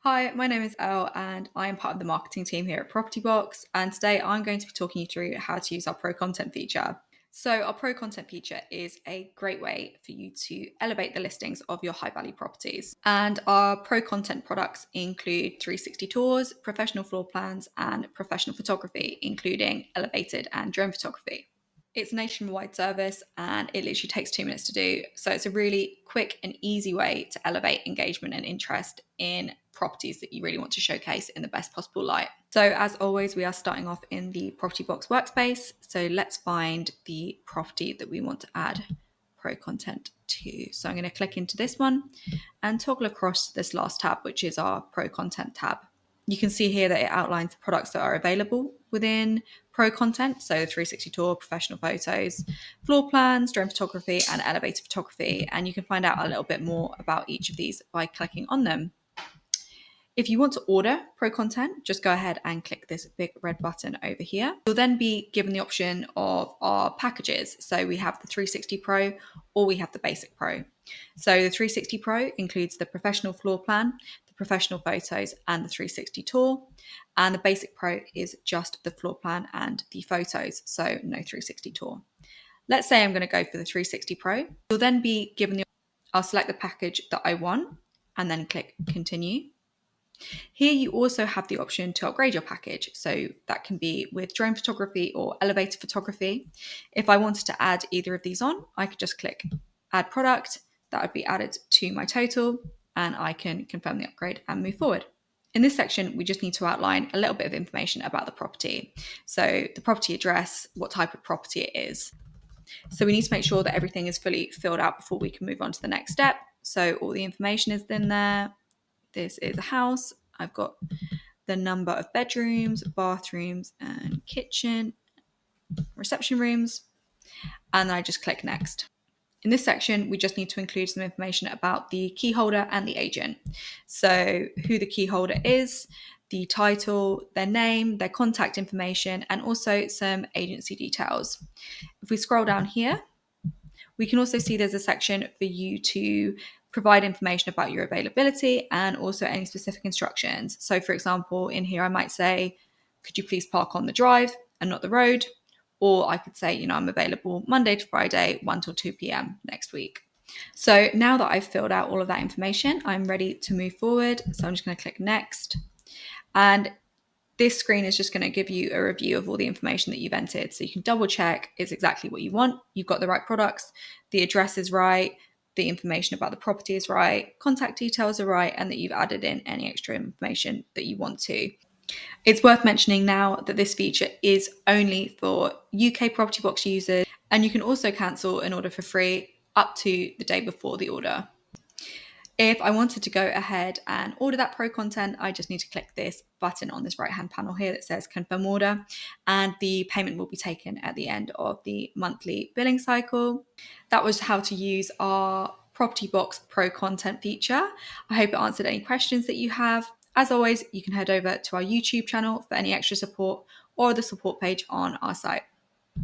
Hi, my name is Elle and I am part of the marketing team here at PropertyBox, and today I'm going to be talking you through how to use our Pro Content feature. So our Pro Content feature is a great way for you to elevate the listings of your high value properties. And our Pro Content products include 360 tours, professional floor plans, and professional photography, including elevated and drone photography. It's a nationwide service and it literally takes 2 minutes to do. So it's a really quick and easy way to elevate engagement and interest in properties that you really want to showcase in the best possible light. So as always, we are starting off in the PropertyBox workspace. So let's find the property that we want to add Pro Content to. So I'm going to click into this one and toggle across to this last tab, which is our Pro Content tab. You can see here that it outlines the products that are available within Pro Content. So 360 tour, professional photos, floor plans, drone photography, and elevator photography. And you can find out a little bit more about each of these by clicking on them. If you want to order Pro Content, just go ahead and click this big red button over here. You'll then be given the option of our packages. So we have the 360 Pro or we have the Basic Pro. So the 360 Pro includes the professional floor plan, the professional photos, and the 360 tour. And the Basic Pro is just the floor plan and the photos, so no 360 tour. Let's say I'm going to go for the 360 Pro. You'll then be given I'll select the package that I want and then click continue. Here you also have the option to upgrade your package. So that can be with drone photography or elevator photography. If I wanted to add either of these on, I could just click add product. That would be added to my total and I can confirm the upgrade and move forward. In this section, we just need to outline a little bit of information about the property. So the property address, what type of property it is. So we need to make sure that everything is fully filled out before we can move on to the next step. So all the information is in there. This is a house. I've got the number of bedrooms, bathrooms, and kitchen, reception rooms, and then I just click next. In this section, we just need to include some information about the key holder and the agent. So who the key holder is, the title, their name, their contact information, and also some agency details. If we scroll down here, we can also see there's a section for you to provide information about your availability and also any specific instructions. So for example, in here I might say, could you please park on the drive and not the road? Or I could say, I'm available Monday to Friday, 1 till 2 p.m. next week. So now that I've filled out all of that information, I'm ready to move forward. So I'm just going to click next. And this screen is just going to give you a review of all the information that you've entered. So you can double check it's exactly what you want. You've got the right products, the address is right, the information about the property is right, contact details are right, and that you've added in any extra information that you want to. It's worth mentioning now that this feature is only for UK PropertyBox users, and you can also cancel an order for free up to the day before the order. If I wanted to go ahead and order that Pro Content, I just need to click this button on this right-hand panel here that says confirm order, and the payment will be taken at the end of the monthly billing cycle. That was how to use our PropertyBox Pro Content feature. I hope it answered any questions that you have. As always, you can head over to our YouTube channel for any extra support or the support page on our site.